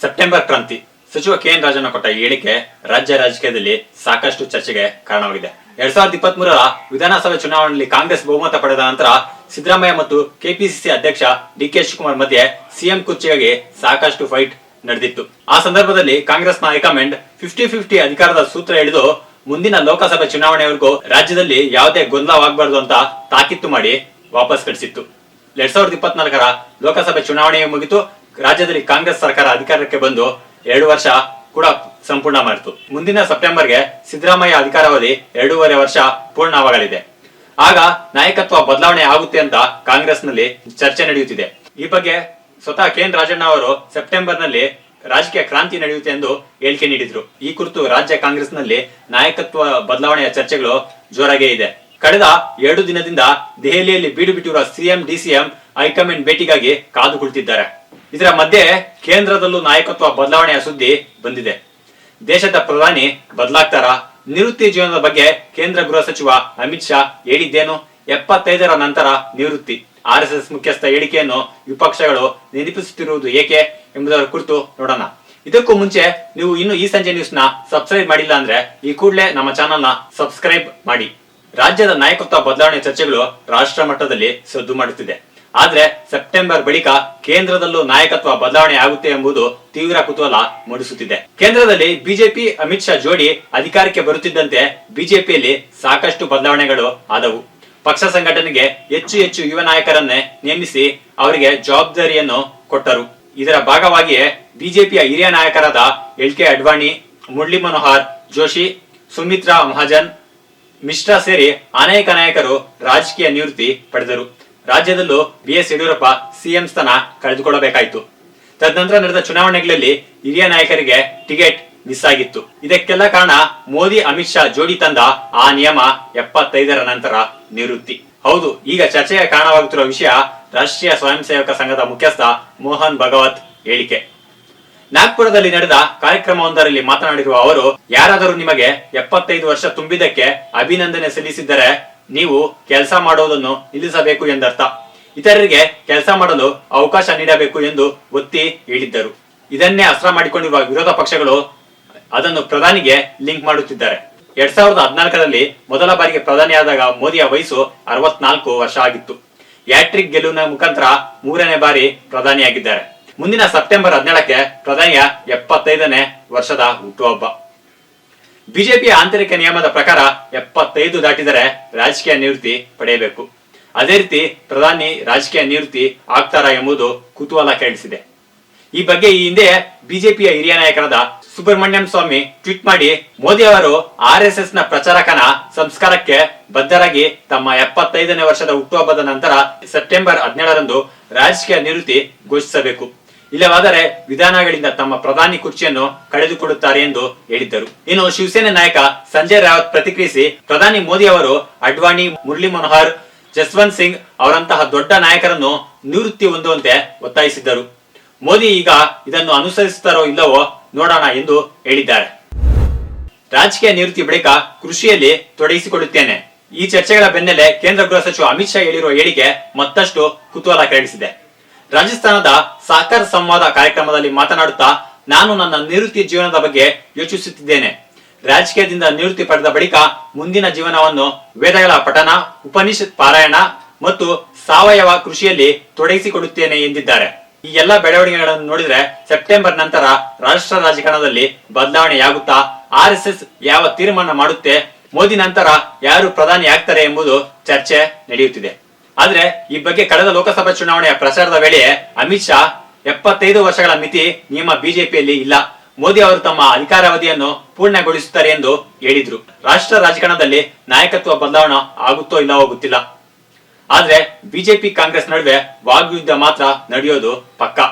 September ಕ್ರಾಂತಿ. ಸಚಿವ KN. Rajanna ಕೊಟ್ಟ ಹೇಳಿಕೆ ರಾಜ್ಯ ರಾಜಕೀಯದಲ್ಲಿ ಸಾಕಷ್ಟು ಚರ್ಚೆಗೆ ಕಾರಣವಾಗಿದೆ. 2023ರ ವಿಧಾನಸಭೆ ಚುನಾವಣೆಯಲ್ಲಿ ಕಾಂಗ್ರೆಸ್ ಬಹುಮತ ಪಡೆದ ನಂತರ ಸಿದ್ದರಾಮಯ್ಯ ಮತ್ತು ಕೆಪಿಸಿಸಿ ಅಧ್ಯಕ್ಷ ಡಿ.ಕೆ. ಶಿವಕುಮಾರ್ ಮಧ್ಯೆ ಸಿಎಂ ಕುರ್ಚಿಗಾಗಿ ಸಾಕಷ್ಟು ಫೈಟ್ ನಡೆದಿತ್ತು. ಆ ಸಂದರ್ಭದಲ್ಲಿ ಕಾಂಗ್ರೆಸ್ನ ಹೈಕಮಾಂಡ್ 50-50 ಅಧಿಕಾರದ ಸೂತ್ರ ಹಿಡಿದು ಮುಂದಿನ ಲೋಕಸಭೆ ಚುನಾವಣೆವರೆಗೂ ರಾಜ್ಯದಲ್ಲಿ ಯಾವುದೇ ಗೊಂದಲವಾಗಬಾರದು ಅಂತ ತಾಕೀತು ಮಾಡಿ ವಾಪಸ್ ಕಳಿಸಿತ್ತು. 2024ರ ಲೋಕಸಭೆ ಚುನಾವಣೆ ಮುಗಿತು. ರಾಜ್ಯದಲ್ಲಿ ಕಾಂಗ್ರೆಸ್ ಸರ್ಕಾರ ಅಧಿಕಾರಕ್ಕೆ ಬಂದು 2 ವರ್ಷ ಕೂಡ ಸಂಪೂರ್ಣ ಮಾಡಿತು. ಮುಂದಿನ ಸೆಪ್ಟೆಂಬರ್ಗೆ ಸಿದ್ದರಾಮಯ್ಯ ಅಧಿಕಾರಾವಧಿ 2.5 ವರ್ಷ ಪೂರ್ಣವಾಗಲಿದೆ. ಆಗ ನಾಯಕತ್ವ ಬದಲಾವಣೆ ಆಗುತ್ತೆ ಅಂತ ಕಾಂಗ್ರೆಸ್ನಲ್ಲಿ ಚರ್ಚೆ ನಡೆಯುತ್ತಿದೆ. ಈ ಬಗ್ಗೆ ಸ್ವತಃ ಕೆ.ಎನ್. ರಾಜಣ್ಣ ಅವರು ಸೆಪ್ಟೆಂಬರ್ನಲ್ಲಿ ರಾಜಕೀಯ ಕ್ರಾಂತಿ ನಡೆಯುತ್ತೆ ಎಂದು ಹೇಳಿಕೆ ನೀಡಿದ್ರು. ಈ ಕುರಿತು ರಾಜ್ಯ ಕಾಂಗ್ರೆಸ್ನಲ್ಲಿ ನಾಯಕತ್ವ ಬದಲಾವಣೆಯ ಚರ್ಚೆಗಳು ಜೋರಾಗೇ ಇದೆ. ಕಳೆದ 2 ದಿನದಿಂದ ದೆಹಲಿಯಲ್ಲಿ ಬೀಡು ಬಿಟ್ಟಿರುವ ಸಿಎಂ ಡಿಸಿಎಂ ಹೈಕಮಾಂಡ್ ಭೇಟಿಗಾಗಿ ಕಾದು ಕುಳಿತಿದ್ದಾರೆ. ಇದರ ಮಧ್ಯೆ ಕೇಂದ್ರದಲ್ಲೂ ನಾಯಕತ್ವ ಬದಲಾವಣೆಯ ಸುದ್ದಿ ಬಂದಿದೆ. ದೇಶದ ಪ್ರಧಾನಿ ಬದಲಾಗ್ತಾರಾ? ನಿವೃತ್ತಿ ಜೀವನದ ಬಗ್ಗೆ ಕೇಂದ್ರ ಗೃಹ ಸಚಿವ ಅಮಿತ್ ಶಾ ಹೇಳಿದ್ದೇನು? 75ರ ನಂತರ ನಿವೃತ್ತಿ. RSS ಮುಖ್ಯಸ್ಥ ಹೇಳಿಕೆಯನ್ನು ವಿಪಕ್ಷಗಳು ನೆನಪಿಸುತ್ತಿರುವುದು ಏಕೆ ಎಂಬುದರ ಕುರಿತು ನೋಡೋಣ. ಇದಕ್ಕೂ ಮುಂಚೆ ನೀವು ಇನ್ನು ಈ ಸಂಜೆ ನ್ಯೂಸ್ ನ ಸಬ್ಸ್ಕ್ರೈಬ್ ಮಾಡಿಲ್ಲ ಅಂದ್ರೆ ಈ ಕೂಡಲೇ ನಮ್ಮ ಚಾನೆಲ್ ನ ಸಬ್ಸ್ಕ್ರೈಬ್ ಮಾಡಿ. ರಾಜ್ಯದ ನಾಯಕತ್ವ ಬದಲಾವಣೆ ಚರ್ಚೆಗಳು ರಾಷ್ಟ್ರ ಮಟ್ಟದಲ್ಲಿ ಸದ್ದು ಮಾಡುತ್ತಿದೆ. ಆದ್ರೆ ಸೆಪ್ಟೆಂಬರ್ ಬಳಿಕ ಕೇಂದ್ರದಲ್ಲೂ ನಾಯಕತ್ವ ಬದಲಾವಣೆ ಆಗುತ್ತೆ ಎಂಬುದು ತೀವ್ರ ಕುತೂಹಲ ಮೂಡಿಸುತ್ತಿದೆ. ಕೇಂದ್ರದಲ್ಲಿ ಬಿಜೆಪಿ ಅಮಿತ್ ಶಾ ಜೋಡಿ ಅಧಿಕಾರಕ್ಕೆ ಬರುತ್ತಿದ್ದಂತೆ ಬಿಜೆಪಿಯಲ್ಲಿ ಸಾಕಷ್ಟು ಬದಲಾವಣೆಗಳು ಆದವು. ಪಕ್ಷ ಸಂಘಟನೆಗೆ ಹೆಚ್ಚು ಯುವ ನಾಯಕರನ್ನೇ ನೇಮಿಸಿ ಅವರಿಗೆ ಜವಾಬ್ದಾರಿಯನ್ನು ಕೊಟ್ಟರು. ಇದರ ಭಾಗವಾಗಿಯೇ ಬಿಜೆಪಿಯ ಹಿರಿಯ ನಾಯಕರಾದ ಎಲ್.ಕೆ. ಅಡ್ವಾಣಿ, ಮುರಳಿ ಮನೋಹರ್ ಜೋಶಿ, ಸುಮಿತ್ರಾ ಮಹಾಜನ್, ಮಿಶ್ರಾ ಸೇರಿ ಅನೇಕ ನಾಯಕರು ರಾಜಕೀಯ ನಿವೃತ್ತಿ ಪಡೆದರು. ರಾಜ್ಯದಲ್ಲೂ ಬಿ.ಎಸ್. ಯಡಿಯೂರಪ್ಪ ಸಿಎಂ ಸ್ಥಾನ ಕಳೆದುಕೊಳ್ಳಬೇಕಾಯಿತು. ತದನಂತರ ನಡೆದ ಚುನಾವಣೆಗಳಲ್ಲಿ ಹಿರಿಯ ನಾಯಕರಿಗೆ ಟಿಕೆಟ್ ಮಿಸ್ ಆಗಿತ್ತು. ಇದಕ್ಕೆಲ್ಲ ಕಾರಣ ಮೋದಿ ಅಮಿತ್ ಶಾ ಜೋಡಿ ತಂದ ಆ ನಿಯಮ 75ರ ನಂತರ ನಿವೃತ್ತಿ. ಹೌದು, ಈಗ ಚರ್ಚೆಗೆ ಕಾರಣವಾಗುತ್ತಿರುವ ವಿಷಯ ರಾಷ್ಟ್ರೀಯ ಸ್ವಯಂ ಸೇವಕ ಸಂಘದ ಮುಖ್ಯಸ್ಥ ಮೋಹನ್ ಭಗವತ್ ಹೇಳಿಕೆ. ನಾಗ್ಪುರದಲ್ಲಿ ನಡೆದ ಕಾರ್ಯಕ್ರಮವೊಂದರಲ್ಲಿ ಮಾತನಾಡಿರುವ ಅವರು, ಯಾರಾದರೂ ನಿಮಗೆ 75 ವರ್ಷ ತುಂಬಿದ್ದಕ್ಕೆ ಅಭಿನಂದನೆ ಸಲ್ಲಿಸಿದ್ದರೆ ನೀವು ಕೆಲಸ ಮಾಡುವುದನ್ನು ನಿಲ್ಲಿಸಬೇಕು ಎಂದರ್ಥ. ಇತರರಿಗೆ ಕೆಲಸ ಮಾಡಲು ಅವಕಾಶ ನೀಡಬೇಕು ಎಂದು ಒತ್ತಿ ಹೇಳಿದ್ದರು. ಇದನ್ನೇ ಅಸ್ತ್ರ ಮಾಡಿಕೊಂಡಿರುವ ವಿರೋಧ ಪಕ್ಷಗಳು ಅದನ್ನು ಪ್ರಧಾನಿಗೆ ಲಿಂಕ್ ಮಾಡುತ್ತಿದ್ದಾರೆ. 2014ರಲ್ಲಿ ಮೊದಲ ಬಾರಿಗೆ ಪ್ರಧಾನಿಯಾದಾಗ ಮೋದಿಯ ವಯಸ್ಸು 64 ವರ್ಷ ಆಗಿತ್ತು. ಹ್ಯಾಟ್ರಿಕ್ ಗೆಲುವಿನ ಮುಖಾಂತರ 3ನೇ ಬಾರಿ ಪ್ರಧಾನಿಯಾಗಿದ್ದಾರೆ. ಮುಂದಿನ ಸೆಪ್ಟೆಂಬರ್ 17ಕ್ಕೆ ಪ್ರಧಾನಿಯ 75ನೇ ವರ್ಷದ ಹುಟ್ಟುಹಬ್ಬ. ಬಿಜೆಪಿಯ ಆಂತರಿಕ ನಿಯಮದ ಪ್ರಕಾರ 75 ದಾಟಿದರೆ ರಾಜಕೀಯ ನಿವೃತ್ತಿ ಪಡೆಯಬೇಕು. ಅದೇ ರೀತಿ ಪ್ರಧಾನಿ ರಾಜಕೀಯ ನಿವೃತ್ತಿ ಆಗ್ತಾರಾ ಎಂಬುದು ಕುತೂಹಲ ಕೆರಳಿಸಿದೆ. ಈ ಬಗ್ಗೆ ಈ ಹಿಂದೆ ಬಿಜೆಪಿಯ ಹಿರಿಯ ನಾಯಕರಾದ ಸುಬ್ರಹ್ಮಣ್ಯಂ ಸ್ವಾಮಿ ಟ್ವೀಟ್ ಮಾಡಿ, ಮೋದಿ ಅವರು RSS ನ ಪ್ರಚಾರಕನ ಸಂಸ್ಕಾರಕ್ಕೆ ಬದ್ಧರಾಗಿ ತಮ್ಮ 75ನೇ ವರ್ಷದ ಹುಟ್ಟುಹಬ್ಬದ ನಂತರ ಸೆಪ್ಟೆಂಬರ್ 17ರಂದು ರಾಜಕೀಯ ನಿವೃತ್ತಿ ಘೋಷಿಸಬೇಕು. ಇಲ್ಲವಾದರೆ ವಿಧಾನಗಳಿಂದ ತಮ್ಮ ಪ್ರಧಾನಿ ಕುರ್ಚಿಯನ್ನು ಕಳೆದುಕೊಳ್ಳುತ್ತಾರೆ ಎಂದು ಹೇಳಿದ್ದರು. ಇನ್ನು ಶಿವಸೇನೆ ನಾಯಕ ಸಂಜಯ್ ರಾವತ್ ಪ್ರತಿಕ್ರಿಯಿಸಿ, ಪ್ರಧಾನಿ ಮೋದಿ ಅವರು ಅಡ್ವಾಣಿ, ಮುರಳಿ ಮನೋಹರ್, ಜಸ್ವಂತ್ ಸಿಂಗ್ ಅವರಂತಹ ದೊಡ್ಡ ನಾಯಕರನ್ನು ನಿವೃತ್ತಿ ಹೊಂದುವಂತೆ ಒತ್ತಾಯಿಸಿದ್ದರು. ಮೋದಿ ಈಗ ಇದನ್ನು ಅನುಸರಿಸುತ್ತಾರೋ ಇಲ್ಲವೋ ನೋಡೋಣ ಎಂದು ಹೇಳಿದ್ದಾರೆ. ರಾಜಕೀಯ ನಿವೃತ್ತಿ ಬಳಿಕ ಕೃಷಿಯಲ್ಲಿ ತೊಡಗಿಸಿಕೊಳ್ಳುತ್ತೇನೆ. ಈ ಚರ್ಚೆಗಳ ಬೆನ್ನಲ್ಲೇ ಕೇಂದ್ರ ಗೃಹ ಸಚಿವ ಅಮಿತ್ ಶಾ ಹೇಳಿರುವ ಹೇಳಿಕೆ ಮತ್ತಷ್ಟು ಕುತೂಹಲ ಕೆರಳಿಸಿದೆ. ರಾಜಸ್ಥಾನದ ಸಾಕರ್ ಸಂವಾದ ಕಾರ್ಯಕ್ರಮದಲ್ಲಿ ಮಾತನಾಡುತ್ತಾ, ನಾನು ನನ್ನ ನಿವೃತ್ತಿ ಜೀವನದ ಬಗ್ಗೆ ಯೋಚಿಸುತ್ತಿದ್ದೇನೆ. ರಾಜಕೀಯದಿಂದ ನಿವೃತ್ತಿ ಪಡೆದ ಬಳಿಕ ಮುಂದಿನ ಜೀವನವನ್ನು ವೇದಗಳ ಪಠನ, ಉಪನಿಷತ್ ಪಾರಾಯಣ ಮತ್ತು ಸಾವಯವ ಕೃಷಿಯಲ್ಲಿ ತೊಡಗಿಸಿಕೊಳ್ಳುತ್ತೇನೆ ಎಂದಿದ್ದಾರೆ. ಈ ಎಲ್ಲ ಬೆಳವಣಿಗೆಗಳನ್ನು ನೋಡಿದ್ರೆ ಸೆಪ್ಟೆಂಬರ್ ನಂತರ ರಾಷ್ಟ್ರ ರಾಜಕಾರಣದಲ್ಲಿ ಬದಲಾವಣೆಯಾಗುತ್ತಾ? RSS ಯಾವ ತೀರ್ಮಾನ ಮಾಡುತ್ತೆ? ಮೋದಿ ನಂತರ ಯಾರು ಪ್ರಧಾನಿ ಆಗ್ತಾರೆ ಎಂಬುದು ಚರ್ಚೆ ನಡೆಯುತ್ತಿದೆ. ಆದ್ರೆ ಈ ಬಗ್ಗೆ ಕಳೆದ ಲೋಕಸಭಾ ಚುನಾವಣೆಯ ಪ್ರಚಾರದ ವೇಳೆ ಅಮಿತ್ ಶಾ 75 ವರ್ಷಗಳ ಮಿತಿ ನಿಯಮ ಬಿಜೆಪಿಯಲ್ಲಿ ಇಲ್ಲ, ಮೋದಿ ಅವರು ತಮ್ಮ ಅಧಿಕಾರಾವಧಿಯನ್ನು ಪೂರ್ಣಗೊಳಿಸುತ್ತಾರೆ ಎಂದು ಹೇಳಿದ್ರು. ರಾಷ್ಟ್ರ ರಾಜಕಾರಣದಲ್ಲಿ ನಾಯಕತ್ವ ಬದಲಾವಣೆ ಆಗುತ್ತೋ ಇಲ್ಲವೋ ಗೊತ್ತಿಲ್ಲ. ಆದ್ರೆ ಬಿಜೆಪಿ ಕಾಂಗ್ರೆಸ್ ನಡುವೆ ವಾಗ್ಯುದ್ಧ ಮಾತ್ರ ನಡೆಯೋದು ಪಕ್ಕಾ.